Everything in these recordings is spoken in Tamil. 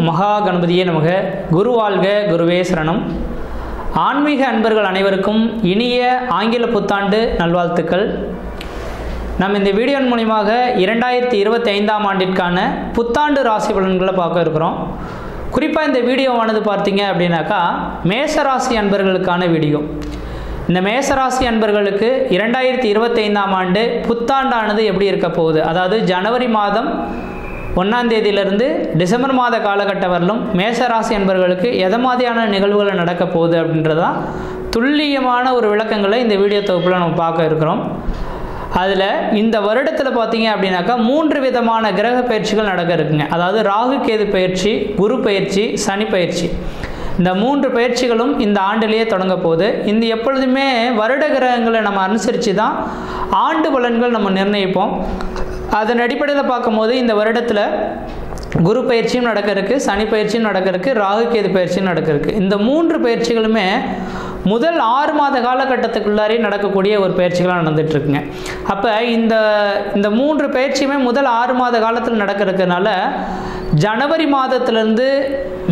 மகா கணபதியே நமக. குரு வாழ்க, குருவே சரணம். ஆன்மீக அன்பர்கள் அனைவருக்கும் இனிய ஆங்கில புத்தாண்டு நல்வாழ்த்துக்கள். நம்ம இந்த வீடியோன் மூலியமாக 2025ஆம் ஆண்டிற்கான புத்தாண்டு ராசி பலன்களை பார்க்க இருக்கிறோம். குறிப்பாக இந்த வீடியோவானது பார்த்தீங்க அப்படின்னாக்கா மேசராசி அன்பர்களுக்கான வீடியோ. இந்த மேசராசி அன்பர்களுக்கு 2025ஆம் ஆண்டு புத்தாண்டானது எப்படி இருக்க போகுது, அதாவது ஜனவரி மாதம் 1ஆம் தேதியிலிருந்து டிசம்பர் மாத காலகட்டம் வரலும் மேசராசி அன்பர்களுக்கு எதை மாதிரியான நிகழ்வுகள் நடக்க போகுது அப்படின்றதான் துல்லியமான ஒரு விளக்கங்களை இந்த வீடியோ தொகுப்பில் நம்ம பார்க்க இருக்கிறோம். அதில் இந்த வருடத்தில் பார்த்தீங்க அப்படின்னாக்கா 3 விதமான கிரக பயிற்சிகள் நடக்க இருக்குங்க. அதாவது ராகு கேது பயிற்சி, குரு பயிற்சி, சனி பயிற்சி. இந்த 3 பயிற்சிகளும் இந்த ஆண்டிலேயே தொடங்க போகுது. இந்த எப்பொழுதுமே வருட கிரகங்களை நம்ம அனுசரித்து தான் ஆண்டு பலன்கள் நம்ம நிர்ணயிப்போம். அதன் அடிப்படையில் பார்க்கும்போது இந்த வருடத்தில் குரு பயிற்சியும் நடக்க இருக்குது, சனி பயிற்சியும் நடக்க இருக்குது, ராகு கேது பயிற்சியும் நடக்க இருக்குது. இந்த 3 பயிற்சிகளுமே முதல் 6 மாத காலகட்டத்துக்குள்ளாரே நடக்கக்கூடிய ஒரு பயிற்சிகளாக நடந்துகிட்ருக்குங்க. அப்போ இந்த 3 பயிற்சியுமே முதல் 6 மாத காலத்தில் நடக்கிறதுனால ஜனவரி மாதத்திலிருந்து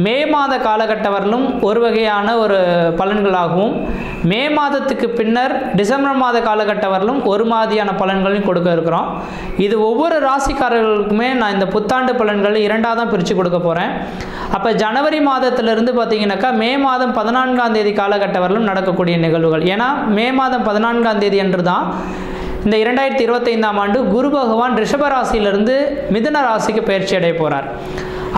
மே மாத காலகட்டம் வரலும் ஒரு வகையான ஒரு பலன்களாகவும், மே மாதத்துக்கு பின்னர் டிசம்பர் மாத காலகட்டம் வரலும் ஒரு மாதிரியான பலன்களையும் கொடுக்க இருக்கிறோம். இது ஒவ்வொரு ராசிக்காரர்களுக்குமே நான் இந்த புத்தாண்டு பலன்களை 2ஆக தான் பிரித்து கொடுக்க போகிறேன். அப்போ ஜனவரி மாதத்திலிருந்து பார்த்தீங்கன்னாக்கா மே மாதம் 14ஆம் தேதி காலகட்டம் வரலும் நடக்கக்கூடிய நிகழ்வுகள். ஏன்னா மே மாதம் 14ஆம் தேதி அன்று தான் இந்த 2025ஆம் ஆண்டு குரு பகவான் ரிஷப ராசியிலிருந்து மிதுன ராசிக்கு பயிற்சி அடைய போகிறார்.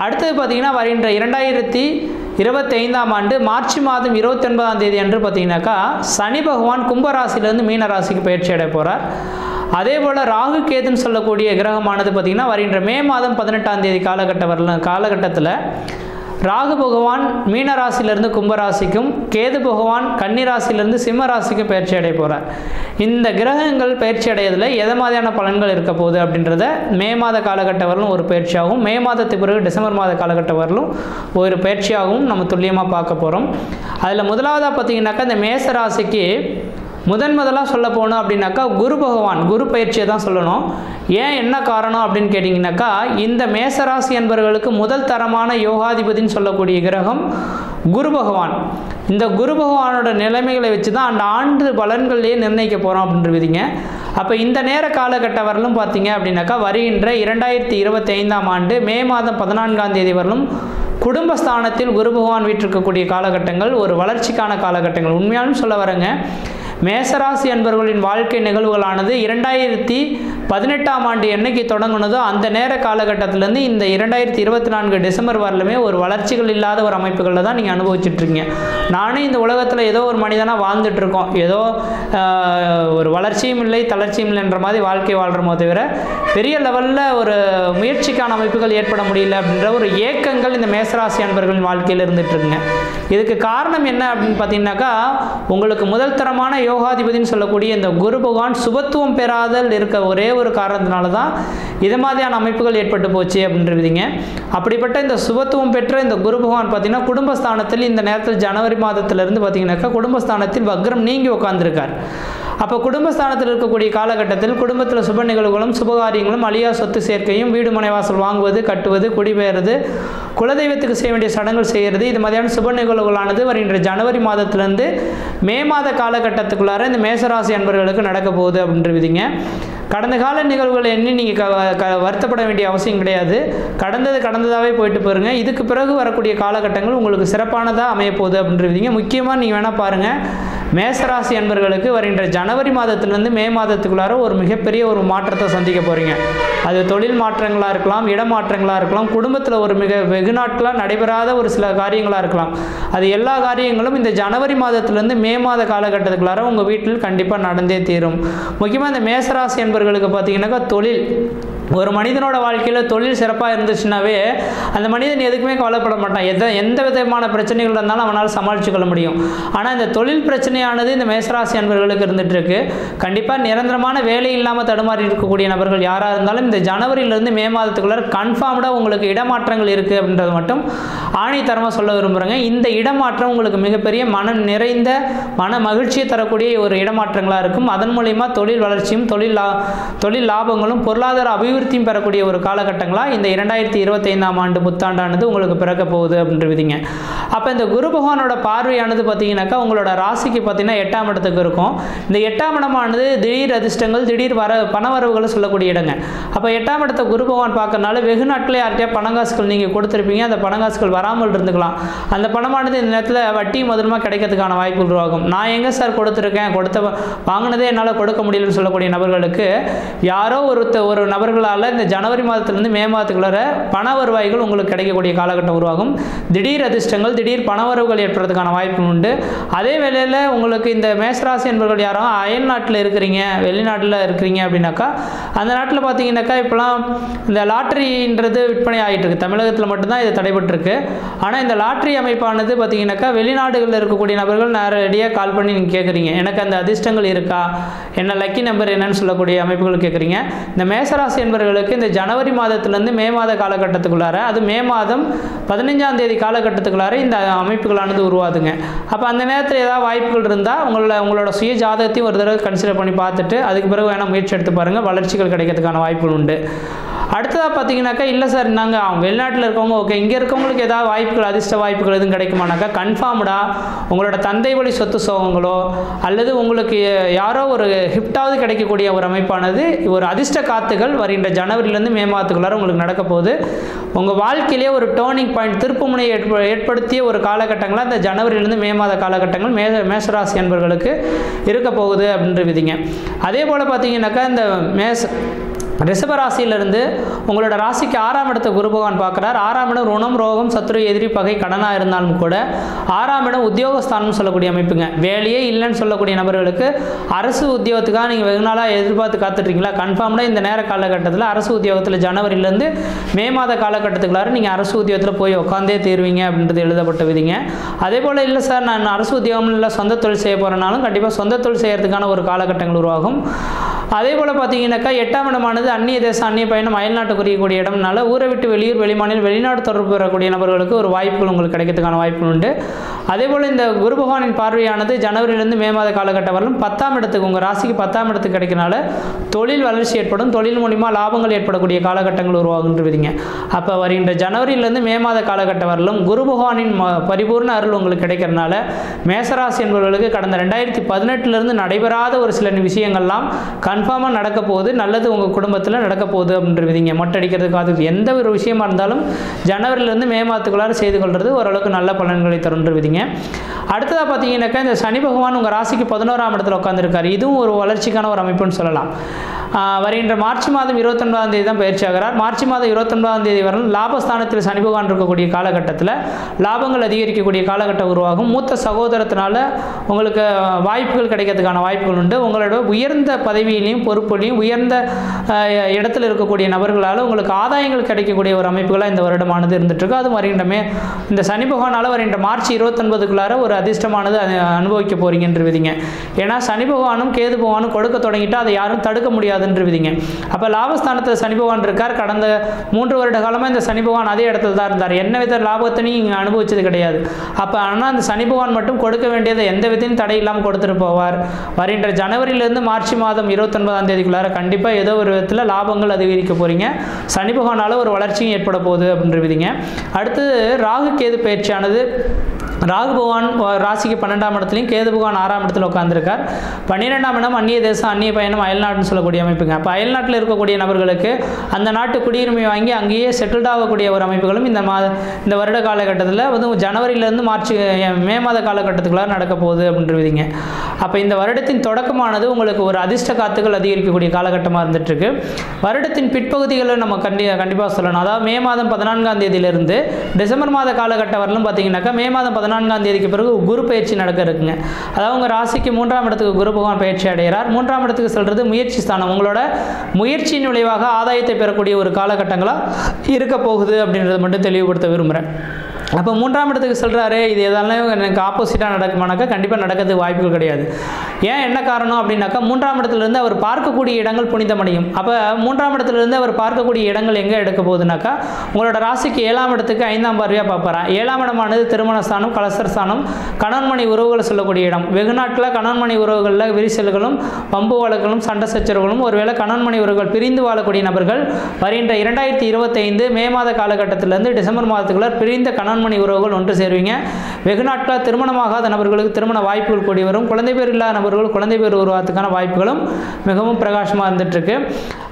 அடுத்தது பார்த்தீங்கன்னா வருகின்ற 2025ஆம் ஆண்டு மார்ச் மாதம் 29ஆம் தேதி அன்று பார்த்தீங்கன்னாக்கா சனி பகவான் கும்பராசிலிருந்து மீன ராசிக்கு பயிற்சி அடைய போகிறார். அதே போல் ராகு கேதுன்னு சொல்லக்கூடிய கிரகமானது பார்த்திங்கன்னா வருகின்ற மே மாதம் 18ஆம் தேதி காலகட்டத்தில் ராகு பகவான் மீன ராசியிலிருந்து கும்பராசிக்கும், கேது பகவான் கன்னி ராசியிலிருந்து சிம்ம ராசிக்கும் பயிற்சி அடைய போகிறார். இந்த கிரகங்கள் பயிற்சி அடையதில் எதை மாதிரியான பலன்கள் இருக்க போகுது அப்படின்றத மே மாத காலகட்டம் வரலும் ஒரு பயிற்சியாகவும், மே மாதத்துக்கு பிறகு டிசம்பர் மாத காலகட்டம் வரலும் ஒரு பயிற்சியாகவும் நம்ம துல்லியமாக பார்க்க போகிறோம். அதில் முதலாவதாக பார்த்தீங்கன்னாக்கா இந்த மேச ராசிக்கு முதலாக சொல்ல போனோம் அப்படின்னாக்கா குரு பகவான் குரு பயிற்சியை தான் சொல்லணும். ஏன், என்ன காரணம் அப்படின்னு கேட்டிங்கனாக்கா இந்த மேசராசி என்பவர்களுக்கு முதல் தரமான யோகாதிபதினு சொல்லக்கூடிய கிரகம் குரு பகவான். இந்த குரு பகவானோட நிலைமைகளை வச்சு தான் அந்த ஆண்டு பலன்கள்லேயே நிர்ணயிக்க போகிறோம் அப்படின்றவிதிங்க. அப்போ இந்த நேர காலகட்டம் வரலும் பார்த்தீங்க அப்படின்னாக்கா வருகின்ற 2025ஆம் ஆண்டு மே மாதம் 14ஆம் தேதி வரலும் குடும்பஸ்தானத்தில் குரு பகவான் வீற்றிருக்கக்கூடிய காலகட்டங்கள் ஒரு வளர்ச்சிக்கான காலகட்டங்கள். உண்மையாலும் சொல்ல வரேங்க, மேசராசி அன்பர்களின் வாழ்க்கை நிகழ்வுகளானது 2018ஆம் ஆண்டு என்னைக்கு தொடங்கினதோ அந்த நேர காலகட்டத்திலேருந்து இந்த 2024 டிசம்பர் வரலுமே ஒரு வளர்ச்சிகள் இல்லாத ஒரு அமைப்புகளில் தான் நீங்கள் அனுபவிச்சுட்ருக்கீங்க. நானும் இந்த உலகத்தில் ஏதோ ஒரு மனிதனாக வாழ்ந்துட்டுருக்கோம், ஏதோ ஒரு வளர்ச்சியும் இல்லை தளர்ச்சியும் இல்லைன்ற மாதிரி வாழ்க்கை வாழ்கிறோமோ தவிர பெரிய லெவலில் ஒரு முயற்சிக்கான அமைப்புகள் ஏற்பட முடியல அப்படின்ற ஒரு ஏக்கங்கள் இந்த மேசராசி அன்பர்களின் வாழ்க்கையில் இருந்துகிட்ருக்குங்க. இதுக்கு காரணம் என்ன அப்படின்னு பார்த்தீங்கன்னாக்கா உங்களுக்கு முதல் தரமான யோகாதிபதினு சொல்லக்கூடிய இந்த குரு பகவான் சுபத்துவம் பெறாதல் இருக்க ஒரே ஒரு காரணத்தினால தான் இது மாதிரியான அமைப்புகள் ஏற்பட்டு போச்சு அப்படின்றவிதிங்க. அப்படிப்பட்ட இந்த சுபத்துவம் பெற்ற இந்த குரு பகவான் பார்த்தீங்கன்னா குடும்பஸ்தானத்தில் இந்த நேரத்தில் ஜனவரி மாதத்திலிருந்து பார்த்தீங்கன்னாக்கா குடும்பஸ்தானத்தில் வக்ரம் நீங்கி உட்கார்ந்துருக்கார். அப்போ குடும்பஸ்தானத்தில் இருக்கக்கூடிய காலகட்டத்தில் குடும்பத்தில் சுப நிகழ்வுகளும் சுபகாரியங்களும், அழியா சொத்து சேர்க்கையும், வீடு மனைவாசல் வாங்குவது, கட்டுவது, குடிபெயர்றது, குலதெய்வத்துக்கு செய்ய வேண்டிய சடங்குகள் செய்கிறது, இது மாதிரியான சுப நிகழ்வுகளானது வருகின்ற ஜனவரி மாதத்திலிருந்து மே மாத காலகட்டத்துக்குள்ளார இந்த மேசராசி அன்பர்களுக்கு நடக்க போகுது அப்படின்றவிதிங்க. கடந்த கால நிகழ்வுகளை எண்ணி நீங்கள் வருத்தப்பட வேண்டிய அவசியம் கிடையாது. கடந்ததாகவே போயிட்டு போயிருங்க. இதுக்கு பிறகு வரக்கூடிய காலகட்டங்கள் உங்களுக்கு சிறப்பானதாக அமையப்போகுது அப்படின்றவிதிங்க. முக்கியமாக நீங்கள் வேணால் பாருங்கள், மேசராசி அன்பர்களுக்கு வருகின்ற ஜனவரி மாதத்திலிருந்து மே மாதத்துக்குள்ளார ஒரு மிகப்பெரிய ஒரு மாற்றத்தை சந்திக்க போகிறீங்க. அது தொழில் மாற்றங்களாக இருக்கலாம், இடமாற்றங்களாக இருக்கலாம், குடும்பத்தில் ஒரு வெகு நாட்களாக நடைபெறாத ஒரு சில காரியங்களாக இருக்கலாம். அது எல்லா காரியங்களும் இந்த ஜனவரி மாதத்திலிருந்து மே மாத காலகட்டத்துக்குள்ளார உங்கள் வீட்டில் கண்டிப்பாக நடந்தே தீரும். முக்கியமாக இந்த மேசராசி என்பவர்களுக்கு பார்த்தீங்கன்னாக்கா தொழில், ஒரு மனிதனோட வாழ்க்கையில் தொழில் சிறப்பாக இருந்துச்சுன்னாவே அந்த மனிதன் எதுக்குமே கவலைப்பட மாட்டான். எந்த விதமான பிரச்சனைகள் இருந்தாலும் அவனால் சமாளித்து கொள்ள முடியும். ஆனால் இந்த தொழில் பிரச்சனையானது இந்த மேசராசி அன்பர்களுக்கு இருந்துட்டு இருக்கு. கண்டிப்பாக நிரந்தரமான வேலை இல்லாமல் தடுமாறி இருக்கக்கூடிய நபர்கள் யாராக இருந்தாலும் இந்த ஜனவரியிலிருந்து மே மாதத்துக்குள்ள கன்ஃபார்ம்டாக உங்களுக்கு இடமாற்றங்கள் இருக்குது அப்படின்றது மட்டும் ஆணித்தரமாக சொல்ல விரும்புகிறேங்க. இந்த இடமாற்றம் உங்களுக்கு மிகப்பெரிய நிறைந்த மன மகிழ்ச்சியை தரக்கூடிய ஒரு இடமாற்றங்களாக இருக்கும். அதன் மூலயமா தொழில் வளர்ச்சியும் தொழில் லாபங்களும் பொருளாதார அபிவிருத்தி அபிவிருத்தியும் பெறக்கூடிய ஒரு காலகட்டங்களாக இந்த 2025ஆம் ஆண்டு புத்தாண்டானது உங்களுக்கு பிறக்க போகுது அப்படின்ற விதிங்க. அப்போ இந்த குரு பகவானோட பார்வையானது பார்த்தீங்கன்னாக்கா உங்களோட ராசிக்கு பார்த்தீங்கன்னா 8ஆம் இடத்துக்கு இருக்கும். இந்த 8ஆம் இடமானது திடீர் அதிர்ஷ்டங்கள், திடீர் பணவரவுகளை சொல்லக்கூடிய இடங்க. அப்போ 8ஆம் இடத்தை குரு பகவான் பார்க்கறனால வெகு நாட்களே யார்கிட்டயா பணங்காசுகள் நீங்கள் கொடுத்துருப்பீங்க, அந்த பணங்காசுகள் வராமல் இருந்துக்கலாம். அந்த பணமானது இந்த நேரத்தில் வட்டி மதுரமாக கிடைக்கிறதுக்கான வாய்ப்பு உருவாகும். நான் எங்கே சார் கொடுத்துருக்கேன், வாங்கினதே என்னால் கொடுக்க முடியலன்னு சொல்லக்கூடிய நபர்களுக்கு யாரோ ஒரு நபர்களால் இந்த ஜனவரி மாதத்திலிருந்து மே மாதத்துக்குள்ளார பண வருவாய்கள் உங்களுக்கு கிடைக்கக்கூடிய காலகட்டம் உருவாகும். திடீர் அதிர்ஷ்டங்கள், திடீர் பணவரவுகள் ஏற்படுறதுக்கான வாய்ப்பு உண்டு. அதே வேளையில் உங்களுக்கு இந்த மேசராசி என்பவர்கள் யாரும் அயல் நாட்டில் இருக்கிறீங்க, வெளிநாட்டில் இருக்கிறீங்க அப்படின்னாக்கா அந்த நாட்டில் பார்த்தீங்கன்னாக்கா இப்போலாம் இந்த லாட்ரின்றது விற்பனை ஆகிட்டு இருக்கு. தமிழகத்தில் மட்டும்தான் இது தடைபட்டிருக்கு. ஆனால் இந்த லாட்ரி அமைப்பானது பார்த்தீங்கன்னாக்கா வெளிநாடுகளில் இருக்கக்கூடிய நபர்கள் நேரடியாக கால் பண்ணி நீங்கள் கேட்குறீங்க, எனக்கு அந்த அதிர்ஷ்டங்கள் இருக்கா, என்ன லக்கி நம்பர் என்னன்னு சொல்லக்கூடிய அமைப்புகள் கேட்குறீங்க. இந்த மேசராசி என்பவர்களுக்கு இந்த ஜனவரி மாதத்திலேருந்து மே மாத காலகட்டத்துக்குள்ளார, அது மே மாதம் 15ஆம் தேதி காலகட்டத்துக்குள்ளார இந்த அமைப்புகளானது உருவாதுங்க. அப்போ அந்த நேரத்தில் ஏதாவது வாய்ப்புகள் இருந்தால் உங்களோட சுய ஜாதகத்தையும் ஒரு தடவை கன்சிடர் பண்ணி பார்த்துட்டு அதுக்கு பிறகு வேணால் முயற்சி எடுத்து பாருங்கள், வளர்ச்சிகள் கிடைக்கிறதுக்கான வாய்ப்புகள் உண்டு. அடுத்ததாக பார்த்தீங்கன்னாக்கா இல்லை சார் நாங்கள் வெளிநாட்டில் இருக்கவங்க ஓகே, இங்கே இருக்கவங்களுக்கு ஏதாவது வாய்ப்புகள், அதிர்ஷ்ட வாய்ப்புகள் எதுவும் கிடைக்குமானாக்கா கன்ஃபார்ம்டாக உங்களோட தந்தை வழி சொத்து சோகங்களோ அல்லது உங்களுக்கு யாரோ ஒரு ஹிப்டாவது கிடைக்கக்கூடிய ஒரு அமைப்பானது ஒரு அதிர்ஷ்ட காத்துகள் வருகின்ற ஜனவரியிலேருந்து மே மாதத்துக்குள்ளார உங்களுக்கு நடக்க போகுது. உங்கள் வாழ்க்கையிலே ஒரு டேர்னிங் பாயிண்ட், திருப்புமுனை ஏற்படுத்திய ஒரு காலகட்டங்களாக இந்த ஜனவரியிலேருந்து மே மாத காலகட்டங்கள் மேசராசி என்பவர்களுக்கு இருக்க போகுது அப்படின்ற விதிங்க. அதே போல் பார்த்தீங்கன்னாக்கா இந்த ரிஷபராசியிலிருந்து உங்களோட ராசிக்கு 6ஆம் இடத்தை குரு பகவான் பார்க்குறார். 6ஆம் இடம் ருணம், ரோகம், சத்ரு, எதிரி, பகை, கடனாக இருந்தாலும் கூட 6ஆம் இடம் உத்தியோகஸ்தானம் சொல்லக்கூடிய அமைப்புங்க. வேலையே இல்லைன்னு சொல்லக்கூடிய நபர்களுக்கு அரசு உத்தியோகத்துக்காக நீங்கள் வெகு நாளாக எதிர்பார்த்து காத்துட்ருக்கீங்களா, கன்ஃபார்ம்டாக இந்த நேர காலகட்டத்தில் அரசு உத்தியோகத்தில் ஜனவரியிலேருந்து மே மாத காலகட்டத்துக்குள்ளார நீங்கள் அரசு உத்தியோகத்தில் போய் உட்காந்தே தீர்வீங்க அப்படின்றது எழுதப்பட்ட விதிங்க. அதே போல் இல்லை சார் நான் அரசு உத்தியோகம் இல்லை சொந்த தொழில் செய்ய போகிறனாலும் கண்டிப்பாக சொந்த தொழில் செய்கிறதுக்கான ஒரு காலகட்டங்கள் உருவாகும். அதே போல் பார்த்தீங்கன்னாக்கா 8ஆம் இடமானது அந்நிய தேசம், அந்நிய பயணம், அயல்நாட்டு குறிக்கக்கூடிய இடம்னால ஊரை விட்டு வெளியூர், வெளிமாநில, வெளிநாடு தொடர்பு பெறக்கூடிய நபர்களுக்கு ஒரு வாய்ப்புகள் உங்களுக்கு கிடைக்கிறதுக்கான வாய்ப்புகள் உண்டு. அதே போல் இந்த குரு பகவானின் பார்வையானது ஜனவரியிலிருந்து மே மாத காலகட்டம் வரலும் 10ஆம் இடத்துக்கு உங்கள் ராசிக்கு 10ஆம் இடத்துக்கு கிடைக்கிறனால தொழில் வளர்ச்சி ஏற்படும், தொழில் மூலிமா லாபங்கள் ஏற்படக்கூடிய காலகட்டங்கள் உருவாகுன்றதுங்க. அப்போ வருகின்ற ஜனவரியிலிருந்து மே மாத காலகட்டம் வரலும் குரு பகவானின் பரிபூர்ண அருள் உங்களுக்கு கிடைக்கிறனால மேசராசி என்பவர்களுக்கு கடந்த 2018 நடைபெறாத ஒரு சில விஷயங்கள்லாம் கன்ஃபார்மாக நடக்க போகுது, நல்லது உங்கள் குடும்பத்தில் நடக்க போகுது அப்படின்ற விதிங்க. மொட்டை அடிக்கிறதுக்காக எந்த ஒரு விஷயமா இருந்தாலும் ஜனவரியிலேருந்து மே மாதத்துக்குள்ளார செய்து கொள்வது ஓரளவுக்கு நல்ல பலன்களை தருன்ற விதிங்க. அடுத்ததாக பார்த்தீங்கன்னாக்கா இந்த சனி பகவான் உங்கள் ராசிக்கு 11ஆம் இடத்துல உட்காந்துருக்காரு. இதுவும் ஒரு வளர்ச்சிக்கான ஒரு அமைப்புன்னு சொல்லலாம். வருகின்ற மார்ச் மாதம் 29ஆம் தேதி தான் பயிற்சி ஆகிறார். மார்ச் மாதம் 29ஆம் தேதி வரலும் லாபஸ்தானத்தில் சனி பகவான் இருக்கக்கூடிய காலகட்டத்தில் லாபங்கள் அதிகரிக்கக்கூடிய காலகட்டம் உருவாகும். மூத்த சகோதரத்தினால உங்களுக்கு வாய்ப்புகள் கிடைக்கிறதுக்கான வாய்ப்புகள் உண்டு. உங்களோட உயர்ந்த பதவியிலையும் பொறுப்புலையும் உயர்ந்த இடத்துல இருக்கக்கூடிய நபர்களால் உங்களுக்கு ஆதாயங்கள் கிடைக்கக்கூடிய ஒரு அமைப்புகளாக இந்த வருடமானது இருந்துகிட்ருக்கு. அது வருகின்றமே இந்த சனி பகவானால் வருகின்ற மார்ச் 29க்குள்ளார ஒரு அதிர்ஷ்டமானது அனுபவிக்க போறீங்கன்ற விதிங்க. ஏன்னா சனி பகவானும் கேது பகவானும் கொடுக்க தொடங்கிட்டு அதை யாரும் தடுக்க முடியாதுன்ற விதிங்க. அப்போ லாபஸ்தானத்தில் சனி பகவான் இருக்கார். கடந்த 3 வருட காலமாக இந்த சனி பகவான் அதே இடத்துல தான் இருந்தார். என்ன வித லாபத்தையும் இங்கே அனுபவிச்சது கிடையாது. அப்போ ஆனால் அந்த சனி பகவான் மட்டும் கொடுக்க வேண்டியதை எந்த விதத்தையும் தடை இல்லாமல் கொடுத்துட்டு போவார். வருகின்ற ஜனவரியிலேருந்து மார்ச் மாதம் 29ஆம் தேதிக்குள்ளார கண்டிப்பாக ஏதோ ஒரு விதத்தில் லாபங்கள் அதிகரிக்க போகிறீங்க. சனி பகவானால் ஒரு வளர்ச்சியும் ஏற்பட போகுது அப்படின்ற விதிங்க. அடுத்தது ராகு கேது பயிற்சியானது. ராகு பகவான் ராசிக்கு 12ஆம் இடத்துலையும் கேது பகவான் 6ஆம் இடத்துல உட்காந்துருக்கார். 12ஆம் இடம் அந்நிய தேசம், அந்நிய பயணம், அயல்நாடுன்னு சொல்லக்கூடிய அமைப்புங்க. அப்போ அயல்நாட்டில் இருக்கக்கூடிய நபர்களுக்கு அந்த நாட்டு குடியுரிமை வாங்கி அங்கேயே செட்டில்ட் ஆகக்கூடிய ஒரு அமைப்புகளும் இந்த வருட காலகட்டத்தில் வந்து ஜனவரியிலேருந்து மே மாத காலகட்டத்துக்குள்ளார நடக்க போகுது அப்படின்ற விதிங்க. அப்போ இந்த வருடத்தின் தொடக்கமானது உங்களுக்கு ஒரு அதிர்ஷ்ட காத்துகள் அதிகரிக்கக்கூடிய காலகட்டமாக இருந்துகிட்ருக்கு. வருடத்தின் பிற்பகுதிகளில் நம்ம கண்டிப்பாக சொல்லணும். அதாவது மே மாதம் 14ஆம் தேதியிலிருந்து டிசம்பர் மாத காலகட்டம் வரலும் பார்த்தீங்கன்னாக்கா மே மாதம் 14ஆம் தேதிக்கு பிறகு குரு பயிற்சி நடக்க இருக்குங்க. அதாவது உங்கள் ராசிக்கு 3ஆம் இடத்துக்கு குரு பகவான் பயிற்சி அடைகிறார். 3ஆம் இடத்துக்கு செல்வது முயற்சி ஸ்தானம். உங்களோட முயற்சியின் விளைவாக ஆதாயத்தை பெறக்கூடிய ஒரு காலகட்டங்களாக இருக்க போகுது அப்படின்றத மட்டும் தெளிவுபடுத்த விரும்புகிறேன். அப்போ 3ஆம் இடத்துக்கு சொல்கிறாரு, இது எதெல்லாம் எனக்கு ஆப்போசிட்டாக நடக்குமானாக்கா கண்டிப்பாக நடக்கிறதுக்கு வாய்ப்புகள் கிடையாது. ஏன் என்ன காரணம் அப்படின்னாக்கா 3ஆம் இடத்துலேருந்து அவர் பார்க்கக்கூடிய இடங்கள் புனிதமடையும். அப்போ 3ஆம் இடத்துலேருந்து அவர் பார்க்கக்கூடிய இடங்கள் எங்கே எடுக்க போகுதுனாக்கா உங்களோட ராசிக்கு 7ஆம் இடத்துக்கு 5ஆம் பார்வையாக பார்ப்பாராம். 7ஆம் இடமானது திருமண ஸ்தானம், கலசர் ஸ்தானம், கணவன்மணி உறவுகள் சொல்லக்கூடிய இடம். வெகு நாட்களில் கணவன்மணி உறவுகளில் விரிசல்களும் பம்பு வழக்குகளும் சண்டை சச்சரவுகளும் ஒருவேளை கணவன்மணி உறவுகள் பிரிந்து வாழக்கூடிய நபர்கள் வருகின்ற 2025 மே மாத காலகட்டத்திலிருந்து டிசம்பர் மாதத்துக்குள்ள பிரிந்த கணவன்மணி உறவுகள் ஒன்று சேருவீங்க. வெகு நாட்களாக திருமணமாகாத நபர்களுக்கு திருமண வாய்ப்புகள் கூடி வரும். குழந்தை பேர் இல்லாத நபர்கள் குழந்தை பேர் உருவாகிறதுக்கான வாய்ப்புகளும் மிகவும் பிரகாசமாக இருந்துகிட்ருக்கு.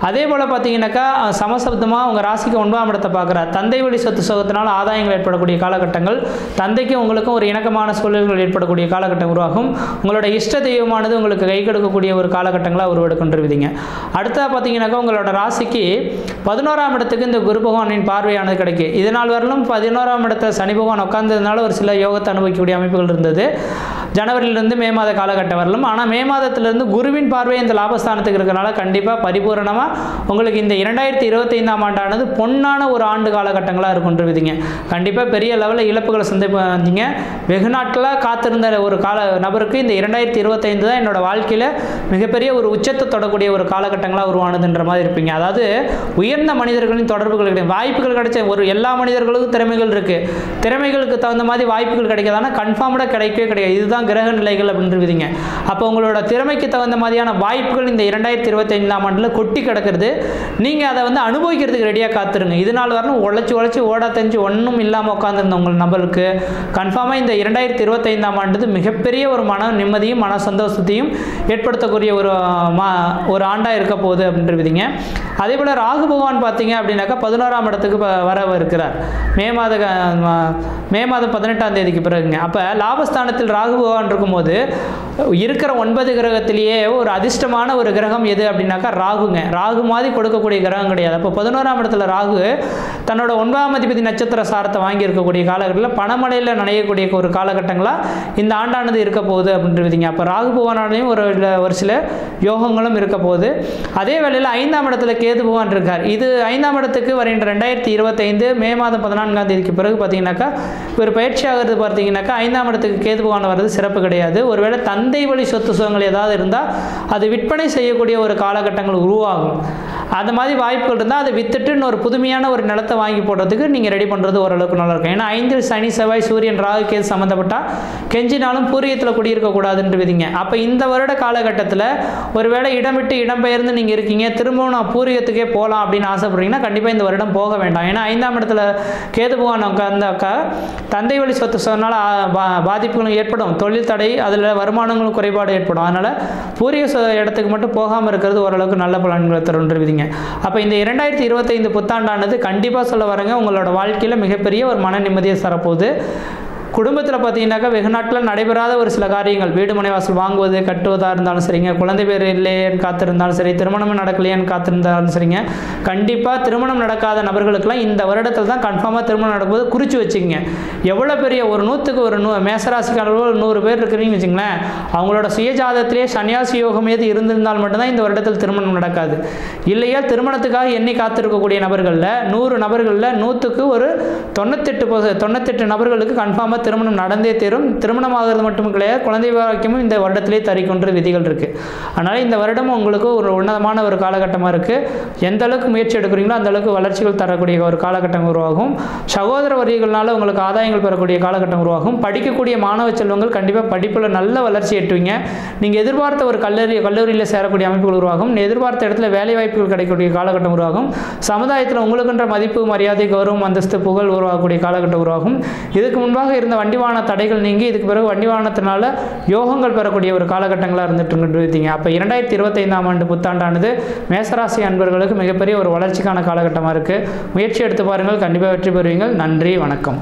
அதே போல் பார்த்தீங்கன்னாக்கா சமசப்தமாக உங்கள் ராசிக்கு 9ஆம் இடத்தை பார்க்குறார். தந்தை வழி சொத்து சுகத்தினால் ஆதாயங்கள் ஏற்படக்கூடிய காலகட்டங்கள், தந்தைக்கும் உங்களுக்கும் ஒரு இணக்கமான சூழல்கள் ஏற்படக்கூடிய காலகட்டம் உருவாகும். உங்களோட இஷ்ட தெய்வமானது உங்களுக்கு கை கொடுக்கக்கூடிய ஒரு காலகட்டங்களாக உருவெடுக்கின்றிருவீங்க. அடுத்ததாக பார்த்தீங்கன்னாக்கா உங்களோட ராசிக்கு 11ஆம் இடத்துக்கு இந்த குரு பகவானின் பார்வையானது கிடைக்கும். இதனால் வரலும் 11ஆம் இடத்தை சனி பகவான் உட்கார்ந்ததுனால ஒரு சில யோகத்தை அனுபவிக்கக்கூடிய அமைப்புகள் இருந்தது ஜனவரியிலிருந்து மே மாத காலகட்டம் வரலும். ஆனால் மே மாதத்திலிருந்து குருவின் பார்வை இந்த லாபஸ்தானத்துக்கு இருக்கிறனால கண்டிப்பாக பரிபூரணமாக உங்களுக்கு இந்த 2025ஆம் ஆண்டானது பொன்னான ஒரு ஆண்டு காலகட்டங்களாக இருக்குன்றிருவீங்க. கண்டிப்பாக பெரிய லெவலில் இழப்புகளை சந்திப்பீங்க. வெகு நாட்களாக காத்திருந்த ஒரு நபருக்கு இந்த 2025 தான் என்னோட வாழ்க்கையில் மிகப்பெரிய ஒரு உச்சத்தை தொடக்கூடிய ஒரு காலகட்டங்களாக உருவானதுன்ற மாதிரி இருப்பீங்க. அதாவது உயர்ந்த மனிதர்களின் தொடர்புகள் கிடையாது, வாய்ப்புகள் கிடைச்ச ஒரு எல்லா மனிதர்களுக்கும் திறமைகள் இருக்குது. திறமைகளுக்கு தகுந்த மாதிரி வாய்ப்புகள் கிடைக்காதானா கன்ஃபார்ம்டாக கிடைக்கவே கிடையாது. இதுதான் கிரக நிலைகள் அப்படின்றீங்க. அப்போ உங்களோட திறமைக்கு தகுந்த மாதிரியான வாய்ப்புகள் இந்த 2025ஆம் ஆண்டில் கொட்டி கிடக்கிறது. நீங்கள் அதை அனுபவிக்கிறதுக்கு ரெடியாக காத்துருங்க. இதனால் வரணும் உழைச்சி ஓடா தெரிஞ்சு ஒன்றும் இல்லாமல் உட்காந்துருந்த உங்கள் நபருக்கு கன்ஃபார்மாக இந்த 2025ஆம் ஆண்டு மிகப்பெரிய ஒரு மன நிம்மதியும் மன சந்தோஷத்தையும் ஏற்படுத்தக்கூடிய ஒரு ஆண்டாக இருக்க போகுது அப்படின்றீங்க. அதே போல் ராகு பகவான் பார்த்தீங்க அப்படின்னாக்கா 11ஆம் இடத்துக்கு வர இருக்கிறார் மே மாதம் 18ஆம் தேதிக்கு பிறகுங்க. அப்போ லாபஸ்தானத்தில் ராகு பகவான் இருக்கும்போது இருக்கிற 9 கிரகத்திலேயே ஒரு அதிர்ஷ்டமான ஒரு கிரகம் எது அப்படின்னாக்கா ராகுங்க. ராகு மாதிரி கொடுக்கக்கூடிய கிரகம் கிடையாது. அப்போ 11ஆம் இடத்துல ராகு தன்னோட 9ஆம் அதிபதி நட்சத்திர சாரத்தை வாங்கி இருக்கக்கூடிய காலகட்டத்தில் பணமழையில் நனையக்கூடிய ஒரு காலகட்டங்களாக இந்த ஆண்டானது இருக்க போகுது அப்படின்றீங்க. அப்போ ராகு பகவானாலையும் ஒரு சில யோகங்களும் இருக்க போகுது. அதே வேளையில் 5ஆம் இடத்துல கேது பகவான் இருக்கார். இது 5ஆம் இடத்துக்கு வருகின்ற 2025 மே மாதம் 14ஆம் தேதிக்கு பிறகு பார்த்தீங்கன்னாக்கா ஒரு பயிற்சி ஆகிறது. பார்த்தீங்கன்னாக்கா 5ஆம் இடத்துக்கு கேது பகவான் வர்றது சிறப்பு கிடையாது. ஒருவேளை தந்தை வழி சொத்து சுகங்கள் ஏதாவது இருந்தால் அது விற்பனை செய்யக்கூடிய ஒரு காலகட்டங்கள் உருவாகும். அந்த மாதிரி வாய்ப்புகள் இருந்தால் அதை வித்துட்டு இன்னொரு புதுமையான ஒரு நிலத்தை வாங்கி போடுறதுக்கு நீங்கள் ரெடி பண்ணுறது ஓரளவுக்கு நல்லா இருக்கும். ஏன்னா 5 சனி செவ்வாய் சூரியன் ராகு கேது சம்மந்தப்பட்டால் கெஞ்சினாலும் பூரியத்தில் குடியிருக்கக்கூடாதுன்ற விதிங்க. அப்போ இந்த வருட காலகட்டத்தில் ஒருவேளை இடம் விட்டு இடம்பெயர்ந்து நீங்கள் இருக்கீங்க, திரும்பவும் நான் பூரியத்துக்கே போகலாம் அப்படின்னு ஆசைப்படுறீங்கன்னா கண்டிப்பாக இந்த வருடம் போக வேண்டாம். ஏன்னா 5ஆம் இடத்துல கேது பகவான் உட்கார்ந்தாக்கா தந்தை வழி சொத்து சுகனால பாதிப்புகளும் ஏற்படும், தொழில் தடை, அதில் வருமானங்களும் குறைபாடு ஏற்படும். அதனால் பூரிய இடத்துக்கு மட்டும் போகாமல் இருக்கிறது ஓரளவுக்கு நல்ல பலன்களை தருன்றீங்க. அப்போ இந்த 2025 புத்தாண்டானது கண்டிப்பாக சொல்ல வரங்க உங்களோட வாழ்க்கையில் மிகப்பெரிய ஒரு மன நிம்மதியை தரப்போகுது. குடும்பத்தில் பார்த்தீங்கன்னாக்கா வெகு நாட்களில் நடைபெறாத ஒரு சில காரியங்கள், வீடு மனை வாசல் வாங்குவது கட்டுவதாக இருந்தாலும் சரிங்க, குழந்தை பேர் இல்லையேன்னு காத்திருந்தாலும் சரி, திருமணம் நடக்கலையேன்னு காத்திருந்தாலும் சரிங்க, கண்டிப்பாக திருமணம் நடக்காத நபர்களுக்கெல்லாம் இந்த வருடத்தில் தான் கன்ஃபார்மாக திருமணம் நடக்கும்போது குறித்து வச்சுக்கோங்க. எவ்வளோ பெரிய ஒரு 100க்கு ஒரு மேசராசிக்காரர்கள் 100 பேர் இருக்கிறீங்கன்னு வச்சுங்களேன், அவங்களோட சுயஜாதத்திலே சன்னியாசி யோகம் ஏது இருந்திருந்தால் மட்டும்தான் இந்த வருடத்தில் திருமணம் நடக்காது. இல்லையா திருமணத்துக்காக எண்ணி காத்திருக்கக்கூடிய நபர்களில் 100 நபர்களில் 100க்கு ஒரு 98 நபர்களுக்கு கன்ஃபார்மாக திருமணம் நடந்தே தீரும். திருமணம் ஆகிறது மட்டும் கிடையாது, குழந்தை பாக்கியமும் இந்த வருடத்திலே தரிக்கின்ற விதிகள் இருக்குது. அதனால் இந்த வருடம் உங்களுக்கு ஒரு உன்னதமான ஒரு காலகட்டமாக இருக்குது. எந்த அளவுக்கு முயற்சி எடுக்கிறீங்களோ அந்த அளவுக்கு வளர்ச்சிகள் தரக்கூடிய ஒரு காலகட்டம் உருவாகும். சகோதர வரிகள்னால உங்களுக்கு ஆதாயங்கள் பெறக்கூடிய காலகட்டம் உருவாகும். படிக்கக்கூடிய மாணவ செல்வங்கள் கண்டிப்பாக படிப்பில் நல்ல வளர்ச்சி எட்டுவீங்க. நீங்கள் எதிர்பார்த்த ஒரு கல்லூரியில் சேரக்கூடிய அமைப்புகள் உருவாகும். எதிர்பார்த்த இடத்துல வேலை வாய்ப்புகள் கிடைக்கக்கூடிய காலகட்டம் உருவாகும். சமுதாயத்தில் உங்களுக்குன்ற மதிப்பு மரியாதை கௌரவம் அந்தஸ்து புகழ் உருவாகக்கூடிய காலகட்டம் உருவாகும். இதுக்கு முன்பாக இருந்த வண்டி வாகன தடைகள் நீங்கி இதுக்கு பிறகு வண்டி வாகனத்தினால யோகங்கள் பெறக்கூடிய ஒரு காலகட்டங்களாக இருந்துட்டு. அப்போ 2025ஆம் ஆண்டு புத்தாண்டானது மேசராசி அன்பர்களுக்கு மிகப்பெரிய ஒரு வளர்ச்சிக்கான காலகட்டமாக இருக்குது. முயற்சி எடுத்து பாருங்கள், கண்டிப்பாக வெற்றி பெறுவீங்கள். நன்றி, வணக்கம்.